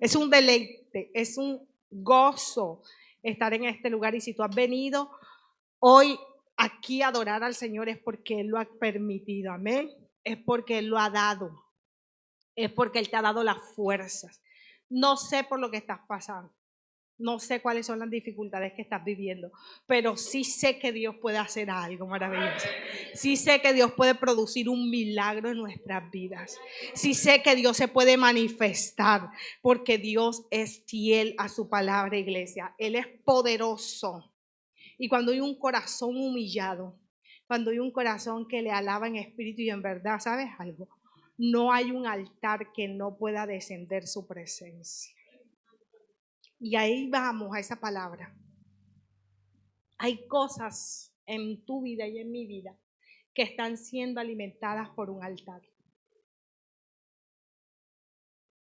Es un deleite, es un gozo estar en este lugar. Y si tú has venido hoy aquí a adorar al Señor, es porque Él lo ha permitido, amén. Es porque Él lo ha dado, es porque Él te ha dado las fuerzas. No sé por lo que estás pasando, no sé cuáles son las dificultades que estás viviendo, pero sí sé que Dios puede hacer algo maravilloso. Sí sé que Dios puede producir un milagro en nuestras vidas. Sí sé que Dios se puede manifestar, porque Dios es fiel a su palabra, iglesia. Él es poderoso. Y cuando hay un corazón humillado, cuando hay un corazón que le alaba en espíritu y en verdad, ¿sabes algo? No hay un altar que no pueda descender su presencia. Y ahí vamos a esa palabra. Hay cosas en tu vida y en mi vida que están siendo alimentadas por un altar.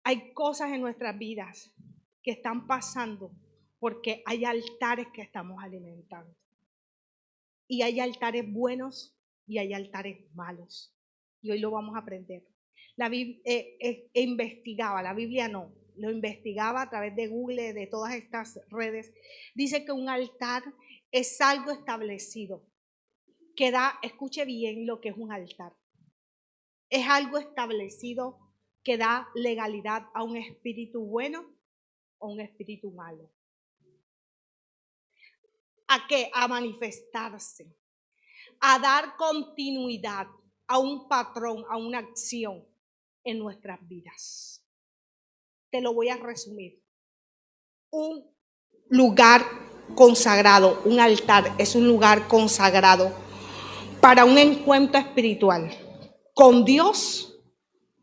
Hay cosas en nuestras vidas que están pasando porque hay altares que estamos alimentando. Y hay altares buenos y hay altares malos. Y hoy lo vamos a aprender. La Biblia investigaba, la Biblia no, lo investigaba a través de Google, de todas estas redes. Dice que un altar es algo establecido, que da, escuche bien lo que es un altar. Es algo establecido que da legalidad a un espíritu bueno o un espíritu malo. ¿A qué? A manifestarse, a dar continuidad a un patrón, a una acción en nuestras vidas. Te lo voy a resumir. Un lugar consagrado, un altar, es un lugar consagrado para un encuentro espiritual con Dios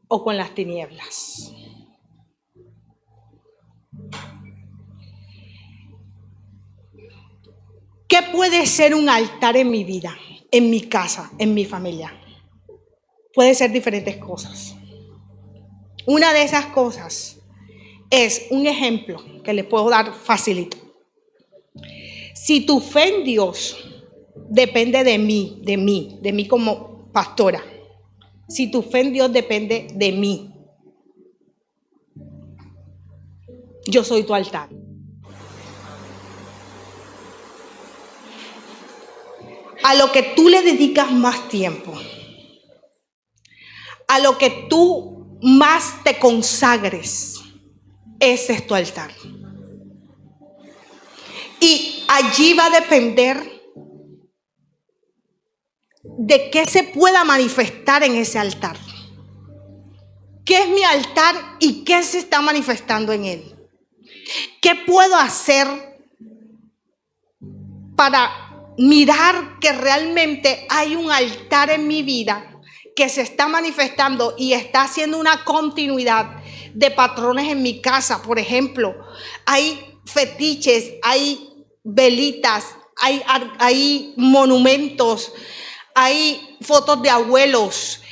o con las tinieblas. ¿Qué puede ser un altar en mi vida, en mi casa, en mi familia? Puede ser diferentes cosas. Una de esas cosas es un ejemplo que les puedo dar facilito. Si tu fe en Dios depende de mí como pastora, si tu fe en Dios depende de mí, yo soy tu altar. A lo que tú le dedicas más tiempo, a lo que tú más te consagres, ese es tu altar. Y allí va a depender de qué se pueda manifestar en ese altar. ¿Qué es mi altar y qué se está manifestando en él? ¿Qué puedo hacer para mirar que realmente hay un altar en mi vida que se está manifestando y está haciendo una continuidad de patrones en mi casa? Por ejemplo, hay fetiches, hay velitas, hay monumentos, hay fotos de abuelos.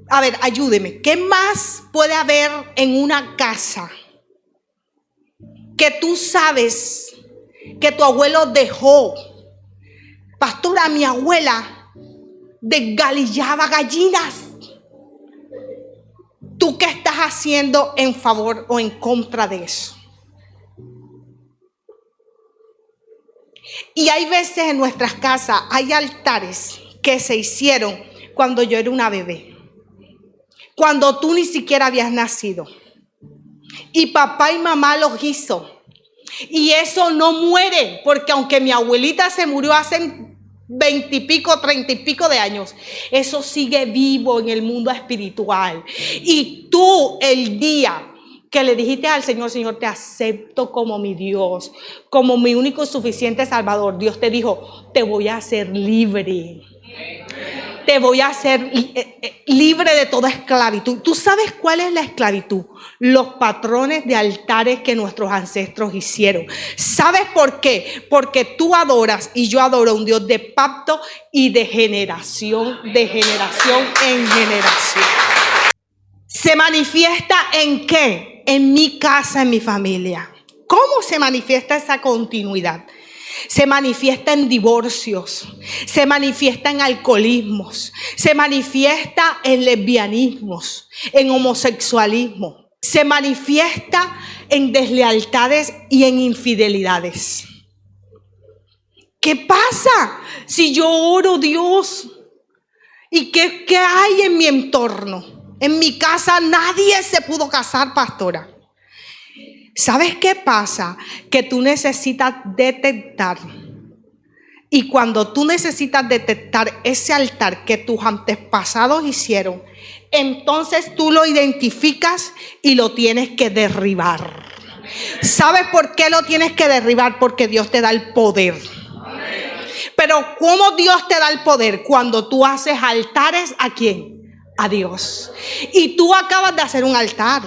A ver, ayúdeme. ¿Qué más puede haber en una casa que tú sabes que tu abuelo dejó? Pastora, mi abuela desgalillaba gallinas. ¿Tú qué estás haciendo en favor o en contra de eso? Y hay veces en nuestras casas, hay altares que se hicieron cuando yo era una bebé, cuando tú ni siquiera habías nacido. Y papá y mamá los hizo. Y eso no muere, porque aunque mi abuelita se murió hace 20 y pico, 30 y pico de años, eso sigue vivo en el mundo espiritual. Y tú, el día que le dijiste al Señor, Señor, te acepto como mi Dios, como mi único y suficiente Salvador, Dios te dijo, te voy a hacer libre. Te voy a hacer libre de toda esclavitud. ¿Tú sabes cuál es la esclavitud? Los patrones de altares que nuestros ancestros hicieron. ¿Sabes por qué? Porque tú adoras y yo adoro a un Dios de pacto y de generación en generación. ¿Se manifiesta en qué? En mi casa, en mi familia. ¿Cómo se manifiesta esa continuidad? Se manifiesta en divorcios, se manifiesta en alcoholismos, se manifiesta en lesbianismos, en homosexualismo, se manifiesta en deslealtades y en infidelidades. ¿Qué pasa si yo oro, Dios? ¿Y qué hay en mi entorno? En mi casa nadie se pudo casar, pastora. ¿Sabes qué pasa? Que tú necesitas detectar. Y cuando tú necesitas detectar ese altar que tus antepasados hicieron, entonces tú lo identificas y lo tienes que derribar. ¿Sabes por qué lo tienes que derribar? Porque Dios te da el poder. Pero ¿cómo Dios te da el poder? Cuando tú haces altares, ¿a quién? A Dios. Y tú acabas de hacer un altar.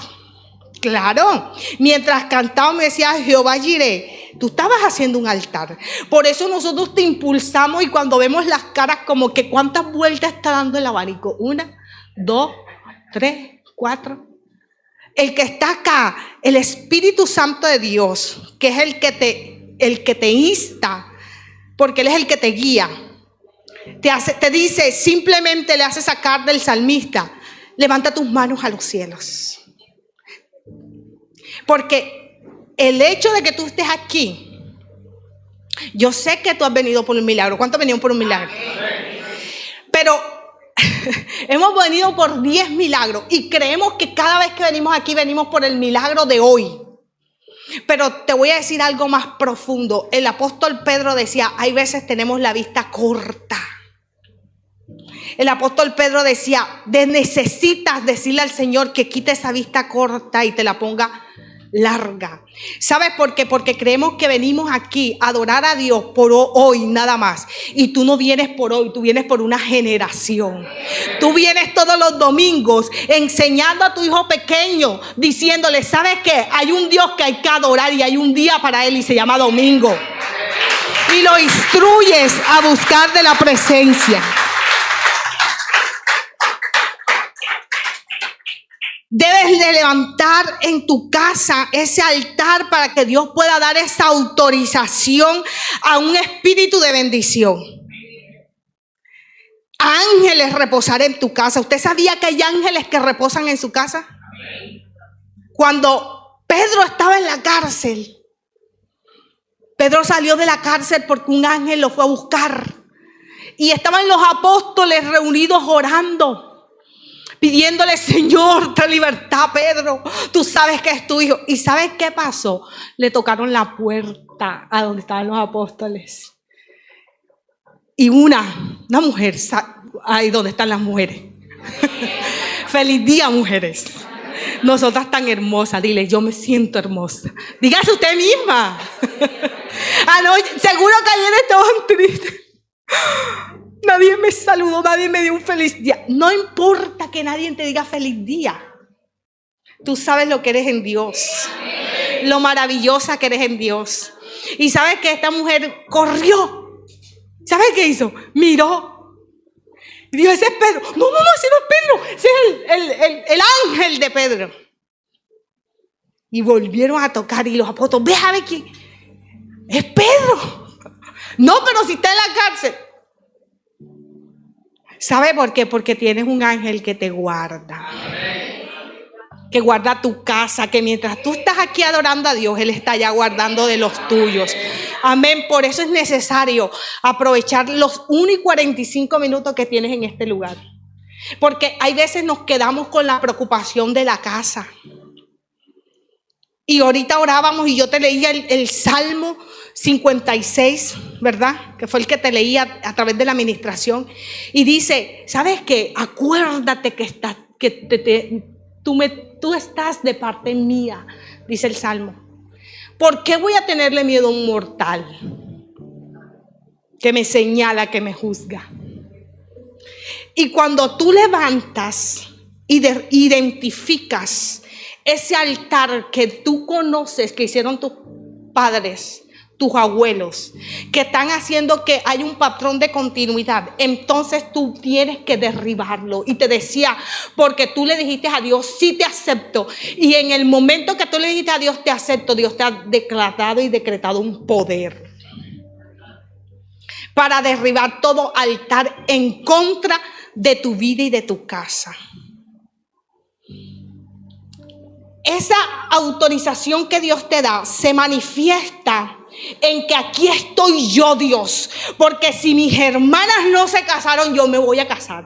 Claro, mientras cantaba me decía Jehová Jireh, tú estabas haciendo un altar. Por eso nosotros te impulsamos y cuando vemos las caras como que cuántas vueltas está dando el abanico. 1, 2, 3, 4. El que está acá, el Espíritu Santo de Dios, que es el que te insta, porque Él es el que te guía. Te dice, simplemente le hace sacar del salmista, levanta tus manos a los cielos. Porque el hecho de que tú estés aquí, yo sé que tú has venido por un milagro. ¿Cuántos venían por un milagro? Pero hemos venido por 10 milagros y creemos que cada vez que venimos aquí venimos por el milagro de hoy. Pero te voy a decir algo más profundo. El apóstol Pedro decía, hay veces tenemos la vista corta. El apóstol Pedro decía, necesitas decirle al Señor que quite esa vista corta y te la ponga larga. ¿Sabes por qué? Porque creemos que venimos aquí a adorar a Dios por hoy nada más. Y tú no vienes por hoy, tú vienes por una generación. Tú vienes todos los domingos enseñando a tu hijo pequeño, diciéndole, ¿sabes qué? Hay un Dios que hay que adorar y hay un día para él y se llama domingo. Y lo instruyes a buscar de la presencia. Debes de levantar en tu casa ese altar para que Dios pueda dar esa autorización a un espíritu de bendición. Ángeles reposar en tu casa. ¿Usted sabía que hay ángeles que reposan en su casa? Cuando Pedro estaba en la cárcel, Pedro salió de la cárcel porque un ángel lo fue a buscar. Y estaban los apóstoles reunidos orando, pidiéndole, Señor, trae libertad, Pedro. Tú sabes que es tu hijo. ¿Y sabes qué pasó? Le tocaron la puerta a donde estaban los apóstoles. Y una mujer, ahí donde están las mujeres. Feliz día, mujeres. Nosotras tan hermosas. Dile, yo me siento hermosa. Dígase usted misma. Seguro que ayer estaban tristes. Nadie me saludó, nadie me dio un feliz día. No importa que nadie te diga feliz día. Tú sabes lo que eres en Dios. Lo maravillosa que eres en Dios. Y sabes que esta mujer corrió. ¿Sabes qué hizo? Miró. Y dijo, ese es Pedro. No, ese no es Pedro. Ese es el ángel de Pedro. Y volvieron a tocar y los apóstoles, ve a ver quién. Es Pedro. No, pero si está en la cárcel. ¿Sabe por qué? Porque tienes un ángel que te guarda. Que guarda tu casa, que mientras tú estás aquí adorando a Dios, Él está ya guardando de los tuyos. Amén. Por eso es necesario aprovechar los 1 y 45 minutos que tienes en este lugar. Porque hay veces nos quedamos con la preocupación de la casa. Y ahorita orábamos y yo te leía el Salmo 56, ¿verdad? Que fue el que te leía a través de la administración. Y dice, ¿sabes qué? Acuérdate que tú estás de parte mía, dice el Salmo. ¿Por qué voy a tenerle miedo a un mortal que me señala, que me juzga? Y cuando tú levantas y identificas ese altar que tú conoces, que hicieron tus padres, tus abuelos, que están haciendo que hay un patrón de continuidad, entonces tú tienes que derribarlo. Y te decía, porque tú le dijiste a Dios, sí te acepto. Y en el momento que tú le dijiste a Dios, te acepto, Dios te ha declarado y decretado un poder para derribar todo altar en contra de tu vida y de tu casa. esa autorización que Dios te da se manifiesta en que aquí estoy yo, Dios, porque si mis hermanas no se casaron, yo me voy a casar.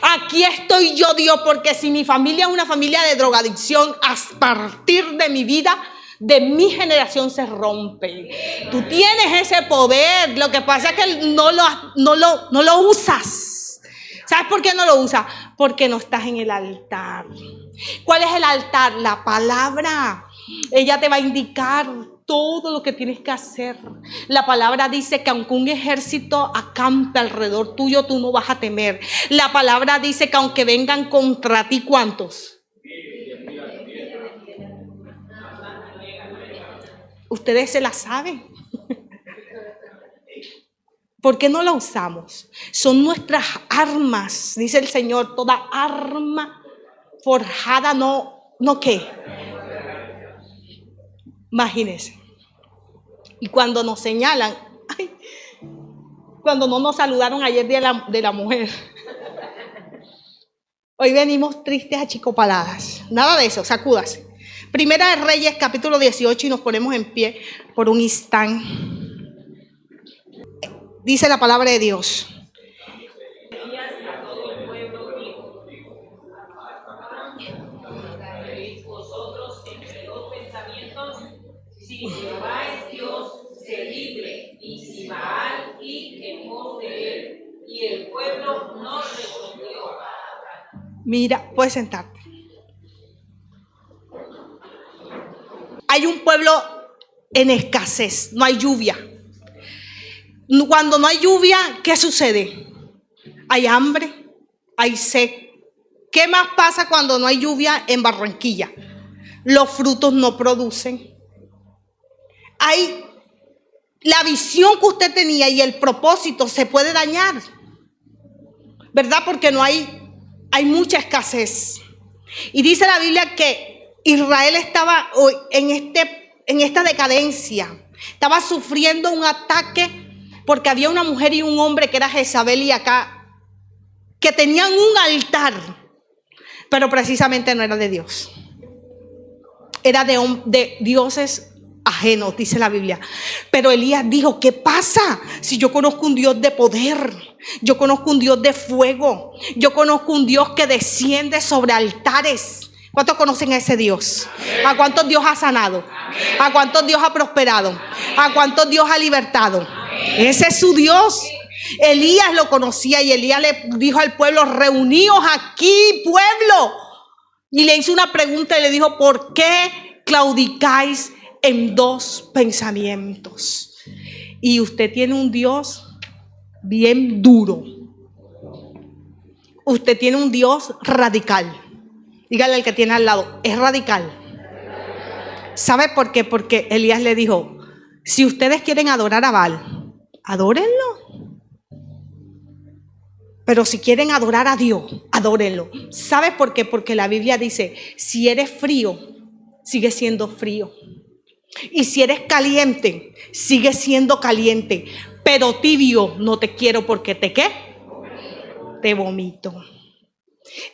Aquí estoy yo, Dios, porque si mi familia es una familia de drogadicción, a partir de mi vida, de mi generación se rompe. Tú tienes ese poder, lo que pasa es que no lo usas. ¿Sabes por qué no lo usas? Porque no estás en el altar. ¿Cuál es el altar? La palabra. Ella te va a indicar todo lo que tienes que hacer. La palabra dice que aunque un ejército acampe alrededor tuyo, tú no vas a temer. La palabra dice que aunque vengan contra ti, ¿cuántos? Ustedes se la saben. ¿Por qué no la usamos? Son nuestras armas, dice el Señor. Toda arma forjada ¿no qué? Imagínense. Y cuando nos señalan, cuando no nos saludaron ayer día de la mujer, hoy venimos tristes achicopaladas. Nada de eso, sacúdase. Primera de Reyes, capítulo 18, y nos ponemos en pie por un instante. Dice la palabra de Dios. Si Jehová es Dios, se libre, y si Baal y en pos de él, y el pueblo no respondió. Mira, puedes sentarte. Hay un pueblo en escasez, no hay lluvia. Cuando no hay lluvia, ¿qué sucede? Hay hambre, hay sed. ¿Qué más pasa cuando no hay lluvia en Barranquilla? Los frutos no producen. Hay la visión que usted tenía y el propósito se puede dañar, ¿verdad? Porque no hay mucha escasez. Y dice la Biblia que Israel estaba en esta decadencia, estaba sufriendo un ataque porque había una mujer y un hombre que era Jezabel y Acab, que tenían un altar, pero precisamente no era de Dios, era de dioses ajenos, dice la Biblia. Pero Elías dijo: ¿qué pasa? Si yo conozco un Dios de poder, yo conozco un Dios de fuego, yo conozco un Dios que desciende sobre altares. ¿Cuántos conocen a ese Dios? ¿A cuántos Dios ha sanado? ¿A cuántos Dios ha prosperado? ¿A cuántos Dios ha libertado? Ese es su Dios. Elías lo conocía y Elías le dijo al pueblo: reuníos aquí, pueblo. Y le hizo una pregunta y le dijo: ¿por qué claudicáis en dos pensamientos? Y usted tiene un Dios bien duro. Usted tiene un Dios radical. Dígale al que tiene al lado: es radical. ¿Sabe por qué? Porque Elías le dijo: si ustedes quieren adorar a Baal, adórenlo. Pero si quieren adorar a Dios, adórenlo. ¿Sabe por qué? Porque la Biblia dice: si eres frío, sigue siendo frío. Y si eres caliente, sigue siendo caliente. Pero tibio no te quiero, porque ¿qué? Te vomito.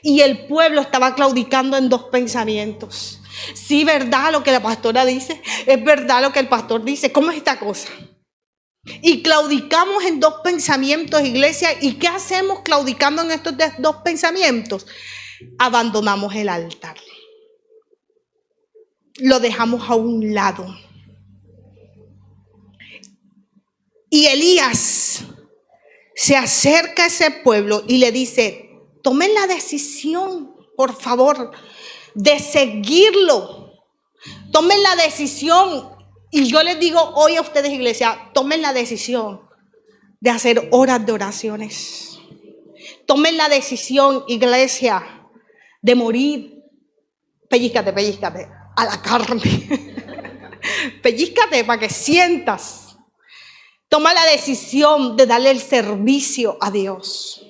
Y el pueblo estaba claudicando en dos pensamientos. Sí, verdad lo que la pastora dice, es verdad lo que el pastor dice. ¿Cómo es esta cosa? Y claudicamos en dos pensamientos, iglesia. ¿Y qué hacemos claudicando en estos dos pensamientos? Abandonamos el altar. Lo dejamos a un lado. Y Elías se acerca a ese pueblo y le dice: tomen la decisión, por favor, de seguirlo. Tomen la decisión. Y yo les digo hoy a ustedes, iglesia, tomen la decisión de hacer horas de oraciones. Tomen la decisión, iglesia, de morir. Pellízcate a la carne. Pellízcate para que sientas. Toma la decisión de darle el servicio a Dios.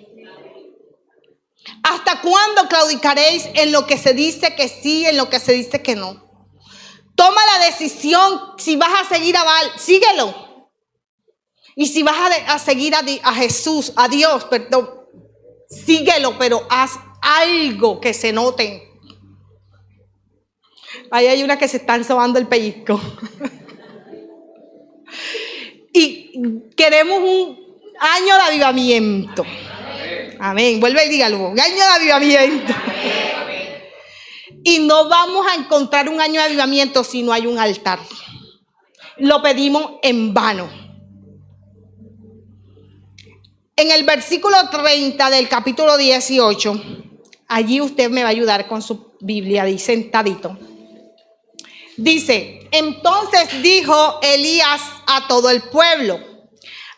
¿Hasta cuándo claudicaréis en lo que se dice que sí, en lo que se dice que no? Toma la decisión. Si vas a seguir a Baal, síguelo. Y si vas a seguir a Jesús, a Dios, perdón, síguelo, pero haz algo que se note. Ahí hay una que se están sobando el pellizco. Y queremos un año de avivamiento. Amén. Vuelve y dígalo. Un año de avivamiento. Y no vamos a encontrar un año de avivamiento si no hay un altar. Lo pedimos en vano. En el versículo 30 del capítulo 18, allí usted me va a ayudar con su Biblia ahí sentadito. Dice, entonces dijo Elías a todo el pueblo,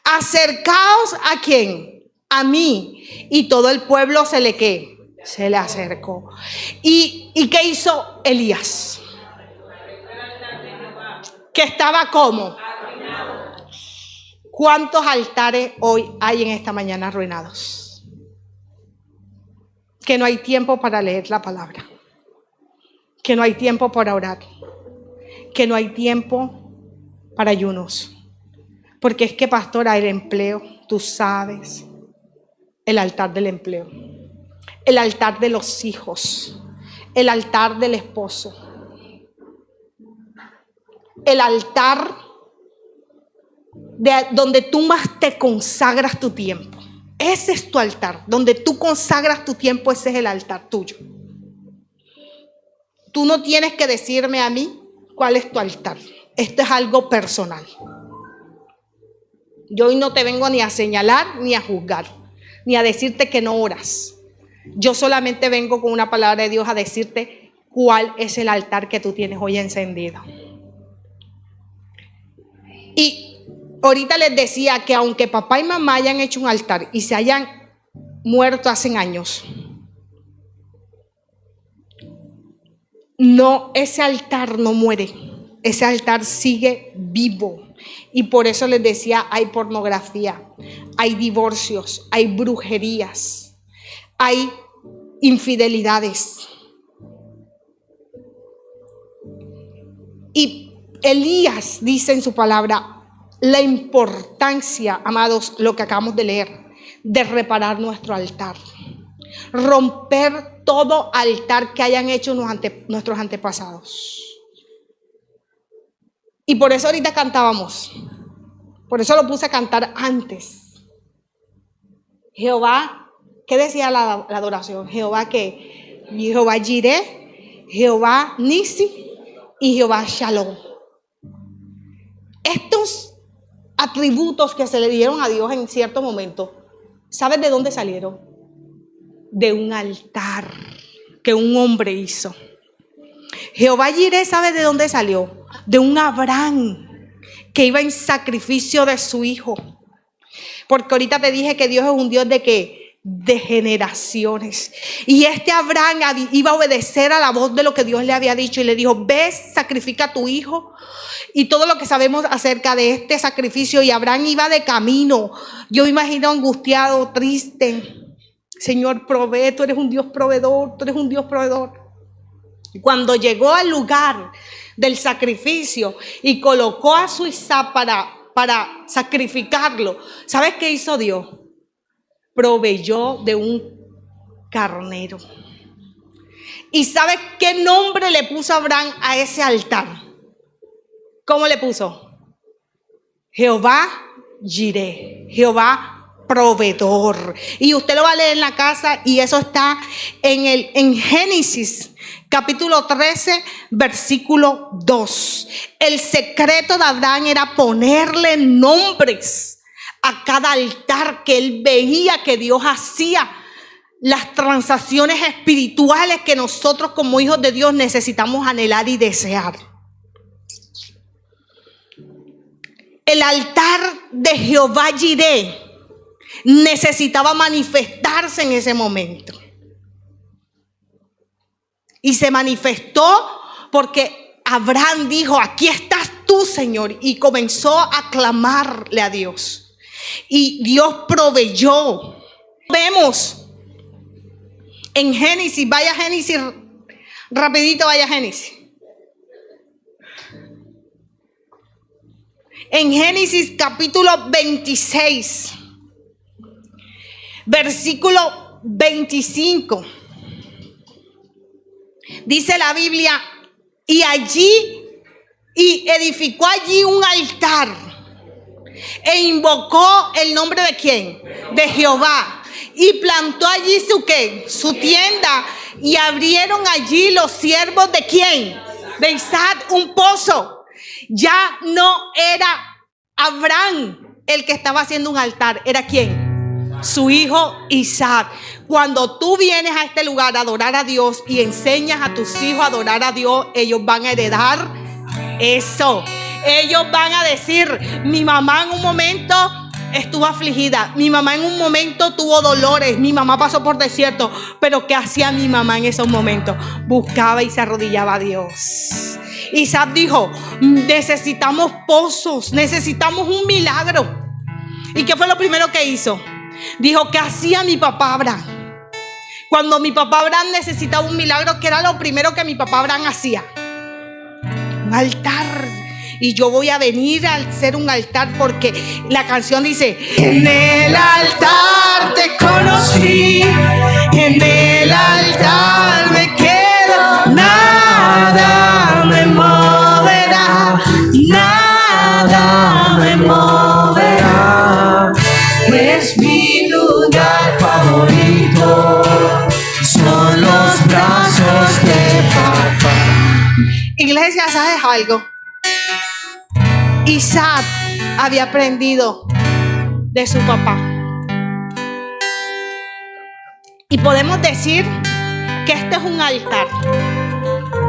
acercaos ¿a quién? A mí. Y todo el pueblo se le acercó. ¿Y qué hizo Elías? Que estaba como. ¿Cuántos altares hoy hay en esta mañana arruinados? Que no hay tiempo para leer la palabra. Que no hay tiempo para orar. Que no hay tiempo para ayunos. Porque es que, pastora, el empleo, tú sabes, el altar del empleo, el altar de los hijos, el altar del esposo, el altar de donde tú más te consagras tu tiempo. Ese es tu altar, donde tú consagras tu tiempo, ese es el altar tuyo. Tú no tienes que decirme a mí cuál es tu altar. Esto es algo personal. Yo hoy no te vengo ni a señalar ni a juzgar, ni a decirte que no oras. Yo solamente vengo con una palabra de Dios a decirte cuál es el altar que tú tienes hoy encendido. Y ahorita les decía que aunque papá y mamá hayan hecho un altar y se hayan muerto hace años, no, ese altar no muere, ese altar sigue vivo. Y por eso les decía, hay pornografía, hay divorcios, hay brujerías, hay infidelidades. Y Elías dice en su palabra la importancia, amados, lo que acabamos de leer, de reparar nuestro altar. Romper todo altar que hayan hecho nuestros antepasados. Y por eso ahorita cantábamos. Por eso lo puse a cantar antes. Jehová, ¿qué decía la adoración? Jehová que Jehová Jireh, Jehová Nisi y Jehová Shalom. Estos atributos que se le dieron a Dios en cierto momento, ¿sabes de dónde salieron? De un altar que un hombre hizo. Jehová Jireh, ¿sabe de dónde salió? De un Abraham que iba en sacrificio de su hijo. Porque ahorita te dije que Dios es un Dios de ¿qué? De generaciones. Y este Abraham iba a obedecer a la voz de lo que Dios le había dicho y le dijo, ves, sacrifica a tu hijo. Y todo lo que sabemos acerca de este sacrificio, y Abraham iba de camino. Yo me imagino angustiado, triste. Señor, provee, tú eres un Dios proveedor, tú eres un Dios proveedor. Cuando llegó al lugar del sacrificio y colocó a su Isaac para sacrificarlo, ¿sabes qué hizo Dios? Proveyó de un carnero. ¿Y sabes qué nombre le puso Abraham a ese altar? ¿Cómo le puso? Jehová Jireh, Jehová proveedor. Y usted lo va a leer en la casa y eso está en Génesis capítulo 13, versículo 2. El secreto de Abraham era ponerle nombres a cada altar que él veía que Dios hacía. Las transacciones espirituales que nosotros como hijos de Dios necesitamos anhelar y desear. El altar de Jehová Jireh necesitaba manifestarse en ese momento. Y se manifestó porque Abraham dijo, aquí estás tú, Señor. Y comenzó a clamarle a Dios. Y Dios proveyó. Vemos en Génesis, vaya Génesis, rapidito vaya Génesis. En Génesis capítulo 26, versículo 25. Dice la Biblia y edificó allí un altar e invocó el nombre de ¿quién? De Jehová. Y plantó allí su tienda, y abrieron allí los siervos de ¿quién? De Isaac un pozo. Ya no era Abraham el que estaba haciendo un altar, ¿era quién? Su hijo Isaac. Cuando tú vienes a este lugar a adorar a Dios y enseñas a tus hijos a adorar a Dios, ellos van a heredar eso. Ellos van a decir: mi mamá en un momento estuvo afligida, mi mamá en un momento tuvo dolores, mi mamá pasó por desierto, pero ¿qué hacía mi mamá en esos momentos? Buscaba y se arrodillaba a Dios. Isaac dijo: necesitamos pozos, necesitamos un milagro. ¿Y qué fue lo primero que hizo? Dijo: ¿qué hacía mi papá Abraham? Cuando mi papá Abraham necesitaba un milagro, ¿qué era lo primero que mi papá Abraham hacía? Un altar. Y yo voy a venir a hacer un altar, porque la canción dice: en el altar te conocí, en el altar me quedo, nada me moverá, nada me moverá. Es mi lugar favorito, son los brazos de papá. Iglesia, ¿sabes algo? Isaac había aprendido de su papá. Y podemos decir que este es un altar,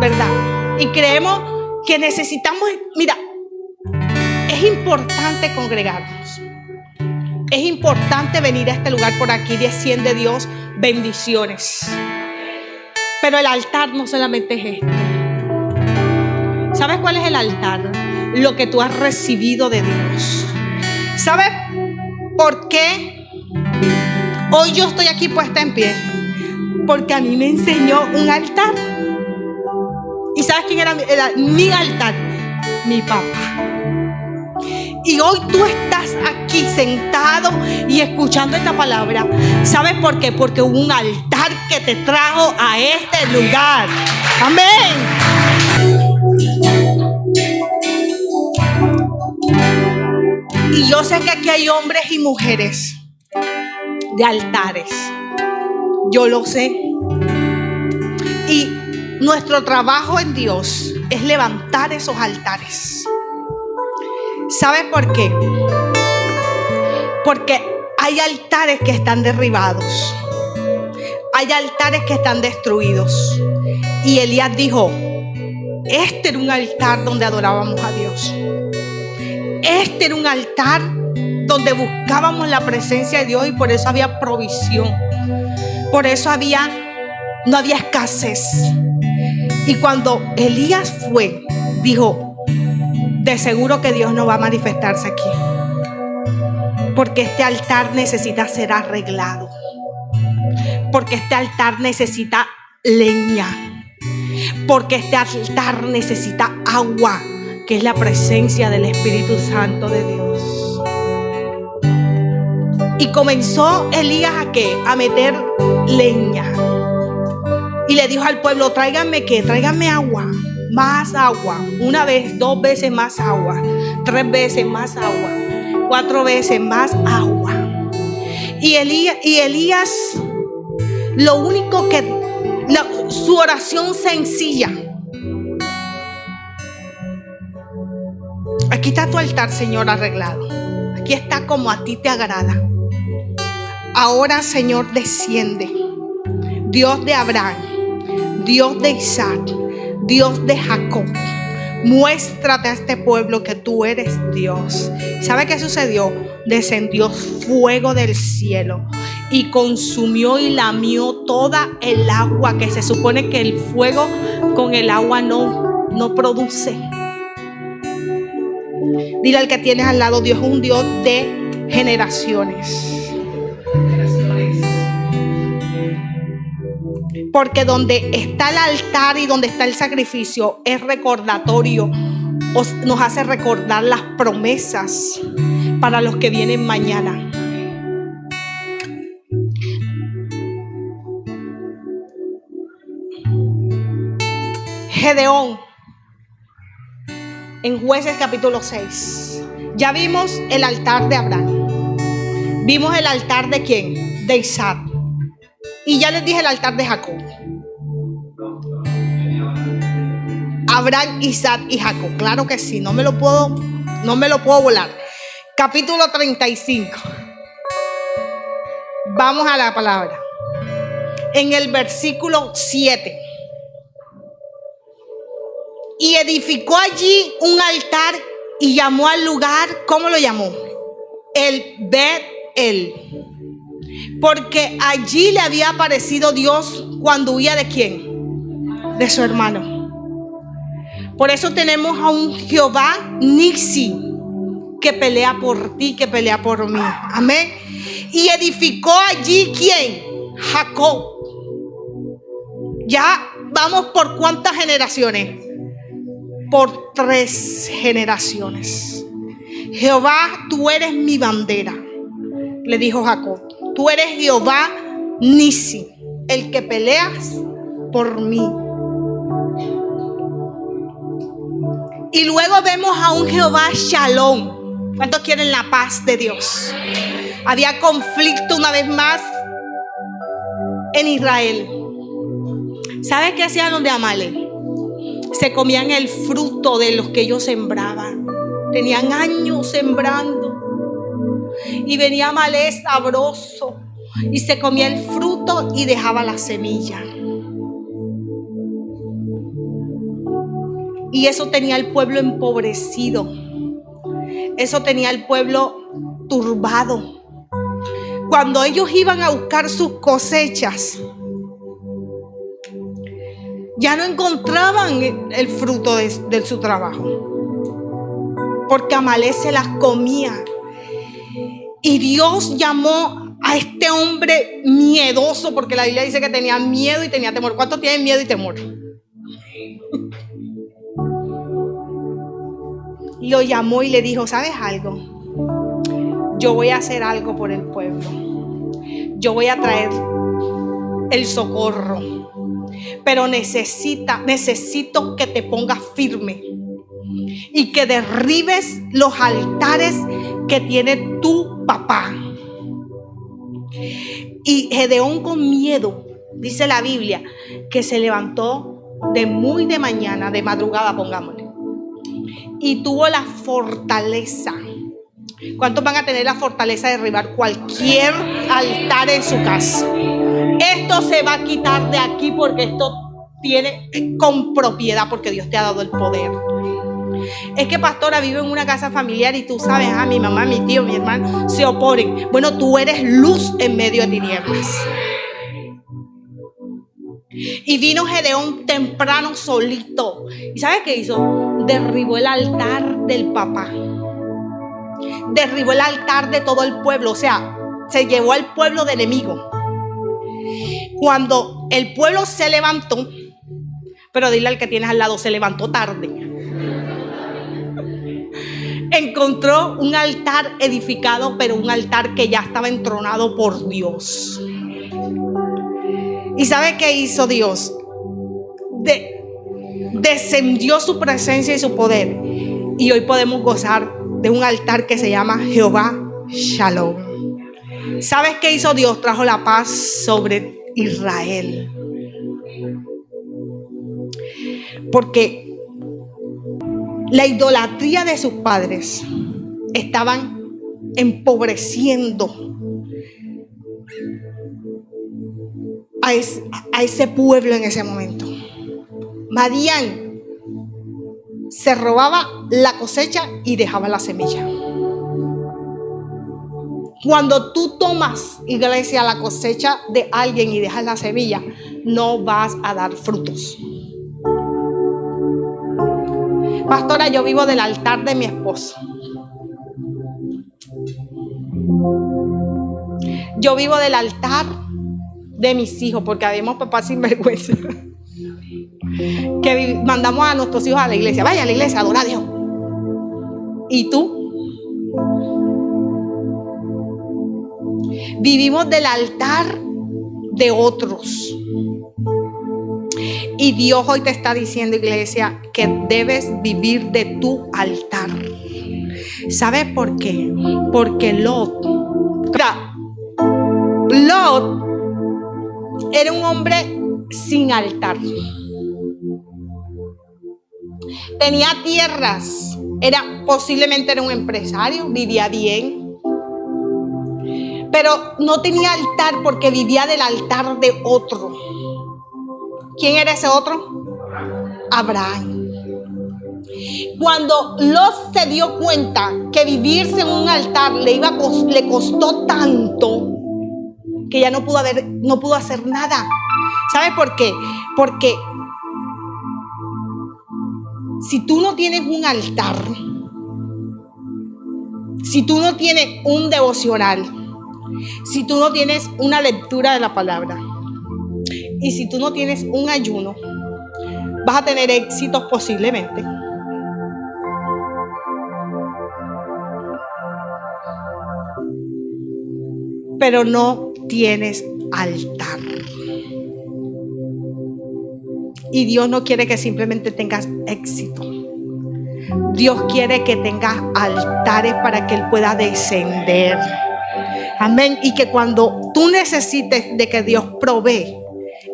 ¿verdad? Y creemos que necesitamos, mira, es importante congregarnos. Es importante venir a este lugar, por aquí desciende Dios bendiciones. Pero el altar no solamente es este. ¿Sabes cuál es el altar? Lo que tú has recibido de Dios. ¿Sabes por qué hoy yo estoy aquí puesta en pie? Porque a mí me enseñó un altar. ¿Y sabes quién era mi altar? Mi papá. Y hoy tú estás aquí sentado y escuchando esta palabra. ¿Sabes por qué? Porque hubo un altar que te trajo a este lugar. Amén. Y yo sé que aquí hay hombres y mujeres de altares. Yo lo sé. Y nuestro trabajo en Dios es levantar esos altares. ¿Sabes por qué? Porque hay altares que están derribados. Hay altares que están destruidos. Y Elías dijo: este era un altar donde adorábamos a Dios. Este era un altar donde buscábamos la presencia de Dios, y por eso había provisión. Por eso no había escasez. Y cuando Elías fue, dijo: de seguro que Dios no va a manifestarse aquí, porque este altar necesita ser arreglado, porque este altar necesita leña, porque este altar necesita agua, que es la presencia del Espíritu Santo de Dios. Y comenzó Elías a meter leña, y le dijo al pueblo: tráiganme agua, más agua, una vez, 2 veces más agua, 3 veces más agua, 4 veces más agua. Y Elías, lo único que, su oración sencilla: aquí está tu altar, Señor, arreglado. Aquí está como a ti te agrada. Ahora, Señor, desciende. Dios de Abraham, Dios de Isaac, Dios de Jacob, muéstrate a este pueblo que tú eres Dios. ¿Sabe qué sucedió? Descendió fuego del cielo y consumió y lamió toda el agua, que se supone que el fuego con el agua no produce. Dile al que tienes al lado: Dios es un Dios de generaciones. Porque donde está el altar y donde está el sacrificio es recordatorio, nos hace recordar las promesas para los que vienen mañana. Gedeón en Jueces capítulo 6. Ya vimos el altar de Abraham. Vimos el altar de ¿quién? De Isaac. Y ya les dije el altar de Jacob. Abraham, Isaac y Jacob. Claro que sí, no me lo puedo volar. Capítulo 35. Vamos a la palabra. En el versículo 7. Y edificó allí un altar y llamó al lugar, ¿cómo lo llamó? El Bet-El. Porque allí le había aparecido Dios cuando huía ¿de quién? De su hermano. Por eso tenemos a un Jehová Nisi que pelea por ti, que pelea por mí. Amén. Y edificó allí ¿quién? Jacob. Ya vamos por ¿cuántas generaciones? Por 3 generaciones. Jehová, tú eres mi bandera, le dijo Jacob. Tú eres Jehová Nisi, el que peleas por mí. Y luego vemos a un Jehová Shalom. ¿Cuántos quieren la paz de Dios? Había conflicto una vez más en Israel. ¿Sabes qué hacían los de Amalek? Se comían el fruto de los que ellos sembraban. Tenían años sembrando. Y venía Amalek sabroso. Y se comía el fruto y dejaba la semilla. Y eso tenía el pueblo empobrecido. Eso tenía el pueblo turbado. Cuando ellos iban a buscar sus cosechas, ya no encontraban el fruto de su trabajo, porque Amalek se las comía. Y Dios llamó a este hombre miedoso, porque la Biblia dice que tenía miedo y tenía temor. ¿Cuántos tienen miedo y temor? Lo llamó y le dijo, ¿sabes algo? Yo voy a hacer algo por el pueblo. Yo voy a traer el socorro. Pero necesito que te pongas firme y que derribes los altares que tiene tu papá. Y Gedeón, con miedo, dice la Biblia, que se levantó de mañana, de madrugada, pongámosle, y tuvo la fortaleza. ¿Cuántos van a tener la fortaleza de derribar cualquier altar en su casa? Esto se va a quitar de aquí porque esto tiene con propiedad, porque Dios te ha dado el poder. Es que, pastora, vivo en una casa familiar y tú sabes, mi mamá, mi tío, mi hermano se oponen. Bueno, tú eres luz en medio de tinieblas. Y vino Gedeón temprano solito. ¿Y sabes qué hizo? Derribó el altar del papá. Derribó el altar de todo el pueblo. O sea, se llevó al pueblo de enemigo. Cuando el pueblo se levantó, pero dile al que tienes al lado, se levantó tarde. Encontró un altar edificado, pero un altar que ya estaba entronado por Dios. ¿Y sabe qué hizo Dios? Descendió su presencia y su poder. Y hoy podemos gozar de un altar que se llama Jehová Shalom. ¿Sabes qué hizo Dios? Trajo la paz sobre Israel. Porque la idolatría de sus padres estaban empobreciendo a ese pueblo en ese momento. Madián se robaba la cosecha y dejaba la semilla. Cuando tú tomas, iglesia, la cosecha de alguien y dejas la semilla, no vas a dar frutos. Pastora, yo vivo del altar de mi esposo. Yo vivo del altar de mis hijos, porque habemos papás sinvergüenza que mandamos a nuestros hijos a la iglesia. Vaya a la iglesia, adora a Dios. ¿Y tú? Vivimos del altar de otros. Y Dios hoy te está diciendo, iglesia, que debes vivir de tu altar. ¿Sabes por qué? Porque Lot era un hombre sin altar. Tenía tierras, posiblemente era un empresario, vivía bien, pero no tenía altar porque vivía del altar de otro. ¿Quién era ese otro? Abraham. Cuando Lot se dio cuenta que vivirse en un altar le costó tanto que ya no pudo hacer nada. ¿Sabes por qué? Porque si tú no tienes un altar, si tú no tienes un devocional, si tú no tienes una lectura de la palabra y si tú no tienes un ayuno, vas a tener éxitos posiblemente. Pero no tienes altar. Y Dios no quiere que simplemente tengas éxito. Dios quiere que tengas altares para que Él pueda descender. Amén. Y que cuando tú necesites de que Dios provee,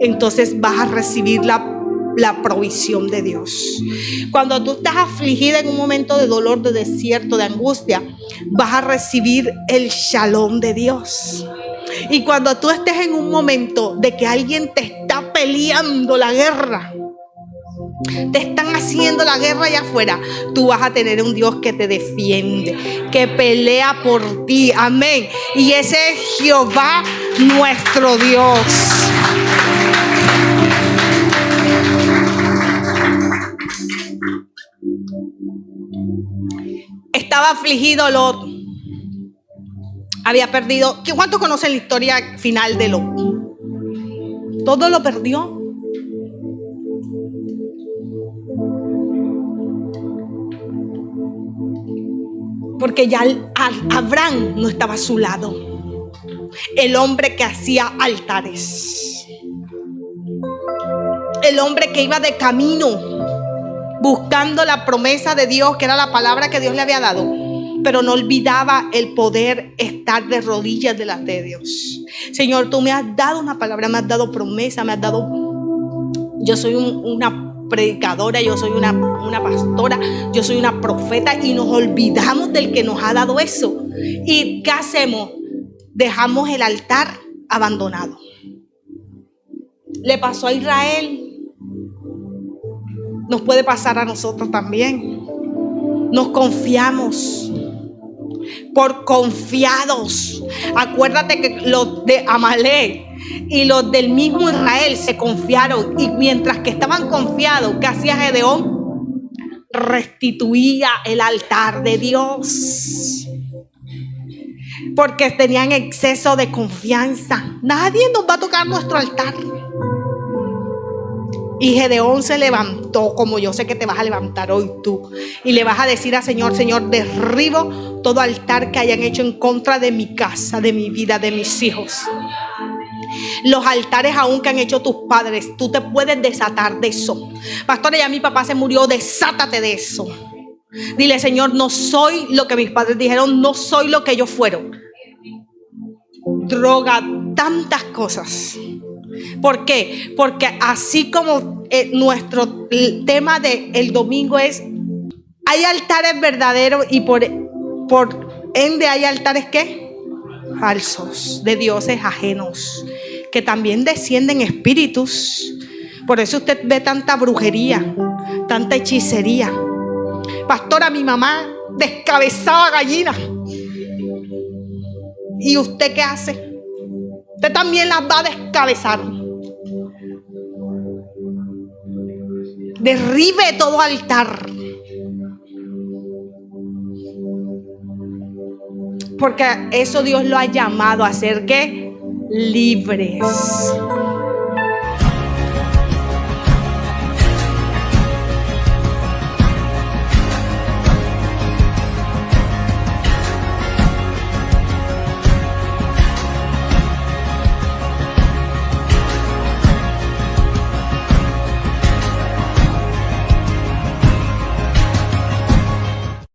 entonces vas a recibir la provisión de Dios. Cuando tú estás afligida en un momento de dolor, de desierto, de angustia, vas a recibir el shalom de Dios. Y cuando tú estés en un momento de que alguien te está peleando la guerra, te están haciendo la guerra allá afuera, tú vas a tener un Dios que te defiende, que pelea por ti. Amén. Y ese es Jehová nuestro Dios. Estaba afligido Lot. Había perdido. ¿Cuántos conocen la historia final de Lot? Todo lo perdió. Porque ya Abraham no estaba a su lado. El hombre que hacía altares. El hombre que iba de camino buscando la promesa de Dios, que era la palabra que Dios le había dado, pero no olvidaba el poder estar de rodillas delante de Dios. Señor, tú me has dado una palabra, me has dado promesa, me has dado... Yo soy una predicadora, yo soy una pastora, yo soy una profeta, y nos olvidamos del que nos ha dado eso. ¿Y qué hacemos? Dejamos el altar abandonado. Le pasó a Israel. Nos puede pasar a nosotros también. Nos confiamos. Por confiados. Acuérdate que los de Amalek y los del mismo Israel se confiaron. Y mientras que estaban confiados, ¿qué hacía Gedeón? Restituía el altar de Dios. Porque tenían exceso de confianza. Nadie nos va a tocar nuestro altar. Y Gedeón se levantó, como yo sé que te vas a levantar hoy tú, y le vas a decir al Señor: Señor, derribo todo altar que hayan hecho en contra de mi casa, de mi vida, de mis hijos. Los altares aún que han hecho tus padres, tú te puedes desatar de eso. Pastora, ya mi papá se murió, desátate de eso. Dile: Señor, no soy lo que mis padres dijeron, no soy lo que ellos fueron. Droga, tantas cosas. ¿Por qué? Porque así como nuestro tema del domingo es: hay altares verdaderos y por ende hay altares ¿qué? Falsos, de dioses ajenos, que también descienden espíritus. Por eso usted ve tanta brujería, tanta hechicería. Pastora, mi mamá descabezaba gallinas. ¿Y usted qué hace? Usted también las va a descabezar. Derribe todo altar. Porque eso Dios lo ha llamado a ser ¿qué? Libres.